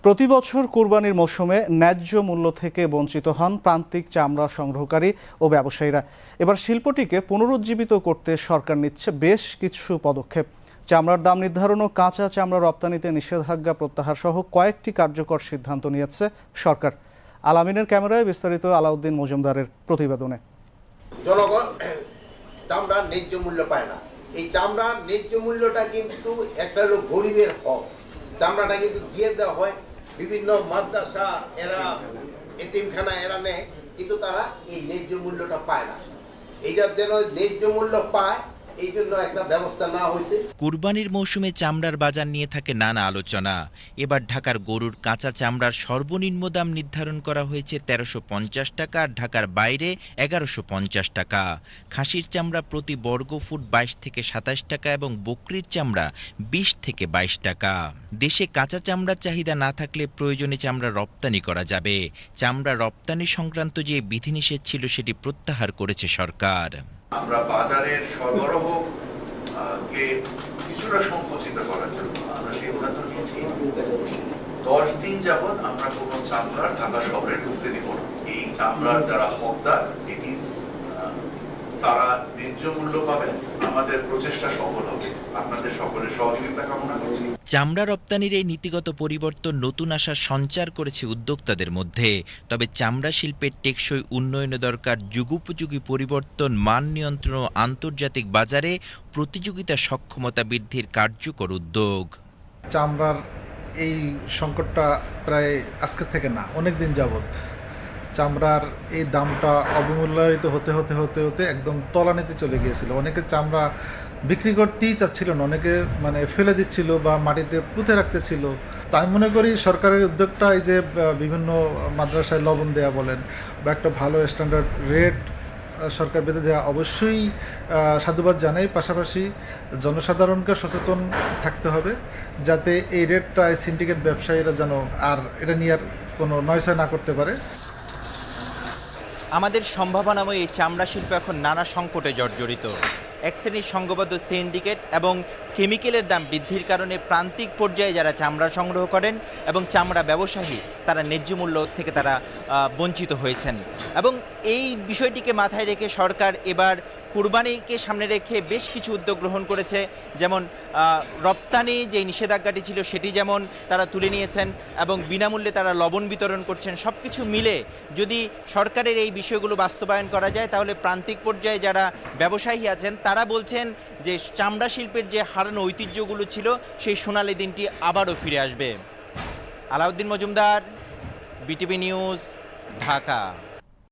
প্রতি বছর কোরবানির মৌসুমে ন্যায্য মূল্য থেকে বঞ্চিত হন প্রান্তিক চামড়া সংগ্রহকারী ও ব্যবসায়ীরা। এবার শিল্পটিকে পুনরুজ্জীবিত করতে সরকার নিচ্ছে বেশ কিছু পদক্ষেপ। চামড়ার দাম নির্ধারণ ও কাঁচা চামড়া রপ্তানিতে নিষেধাজ্ঞা প্রত্যাহার সহ কয়েকটি কার্যকর সিদ্ধান্ত নিয়েছে সরকার। আলামিনের ক্যামেরায় বিস্তারিত আলাউদ্দিন মজুমদারের প্রতিবেদনে। জনগণ চামড়ার ন্যায্য মূল্য পায় না। এই চামড়ার ন্যায্য মূল্যটা কিন্তু একটা লোক গরিবের হক। চামড়াটা কিন্তু দিয়ে দেওয়া হয় বিভিন্ন মাদ্রাসা, এরা এতিমখানা এরা নেয়, কিন্তু তারা এই ন্যায্য মূল্যটা পায় না। এইটার যেন ন্যায্য মূল্য পায়, এই জন্য একটা ব্যবস্থা নেওয়া হয়েছে। কুরবানির মৌসুমে চামড়ার বাজার নিয়ে থাকে নানা আলোচনা। এবার ঢাকার গরুর কাঁচা চামড়ার সর্বনিম্ন দাম নির্ধারণ করা হয়েছে ১৩৫০ টাকা, আর ঢাকার বাইরে ১১৫০ টাকা। খাসির চামড়া প্রতি বর্গফুট ২২ থেকে ২৭ টাকা এবং বকরির চামড়া ২০ থেকে ২২ টাকা। দেশে কাঁচা চামড়ার চাহিদা না থাকলে প্রয়োজনে চামড়া রপ্তানি করা যাবে। চামড়া রপ্তানি সংক্রান্ত যে বিধিনিষেধ ছিল সেটি প্রত্যাহার করেছে সরকার। আমরা বাজারের সরবরাহ কে কিছুটা সংকুচিত করার জন্য আমরা সিদ্ধান্ত নিয়েছি ১০ দিন যাবৎ আমরা কোনো চামড়ার ঢাকা শহরে ঢুকতে দিব না। এই চামড়ার যারা হকদার এটি তারা ন্যায্য মূল্য পাবেন। আমাদের প্রচেষ্টা সফল হবে। আপনাদের সকলের সহযোগিতা কামনা করছি। চামড়া রপ্তানির এই নীতিগত পরিবর্তন নতুন আশার সঞ্চার করেছে উদ্যোক্তাদের মধ্যে। তবে চামড়া শিল্পের টেকসই উন্নয়নে দরকার যুগোপযোগী পরিবর্তন, মান নিয়ন্ত্রণ ও আন্তর্জাতিক বাজারে প্রতিযোগিতা সক্ষমতা বৃদ্ধির কার্যকর উদ্যোগ। চামড়ার এই সংকটটা প্রায় আজকের থেকে না, অনেক দিন যাবৎ চামড়ার এই দামটা অবমূল্যায়িত হতে হতে হতে হতে একদম তলানিতে চলে গিয়েছিল। অনেকে চামড়া বিক্রি করতেই চাচ্ছিল না, অনেকে ফেলে দিচ্ছিল বা মাটিতে পুঁতে রাখতেছিল। তো আমি মনে করি সরকারের উদ্যোগটা, এই যে বিভিন্ন মাদ্রাসায় লবণ দেয়া বলেন বা একটা ভালো স্ট্যান্ডার্ড রেট সরকার বেঁধে দেওয়া, অবশ্যই সাধুবাদ জানাই। পাশাপাশি জনসাধারণকে সচেতন থাকতে হবে যাতে এই রেটটা সিন্ডিকেট ব্যবসায়ীরা যেন আর এটা নিয়ে আর কোনো নয়ছয় না করতে পারে। আমাদের সম্ভাবনাময় এই চামড়া শিল্প এখন নানা সংকটে জর্জরিত। এক শ্রেণীর সংঘবদ্ধ সিন্ডিকেট এবং কেমিক্যালের দাম বৃদ্ধির কারণে প্রান্তিক পর্যায়ে যারা চামড়া সংগ্রহ করেন এবং চামড়া ব্যবসায়ী তারা ন্যায্য মূল্য থেকে তারা বঞ্চিত হয়েছেন। এবং এই বিষয়টিকে মাথায় রেখে সরকার এবার কুরবানিকে সামনে রেখে বেশ কিছু উদ্যোগ গ্রহণ করেছে। যেমন রপ্তানি যে নিষেধাজ্ঞাটি ছিল সেটি যেমন তারা তুলে নিয়েছেন এবং বিনামূল্যে তারা লবণ বিতরণ করছেন। সব কিছু মিলে যদি সরকারের এই বিষয়গুলো বাস্তবায়ন করা যায় তাহলে প্রান্তিক পর্যায়ে যারা ব্যবসায়ী আছেন তারা বলছেন যে চামড়া শিল্পের যে হারানো ঐতিহ্যগুলো ছিল সেই সোনালী দিনটি আবারও ফিরে আসবে। Alauddin Majumdar, BTV news, Dhaka.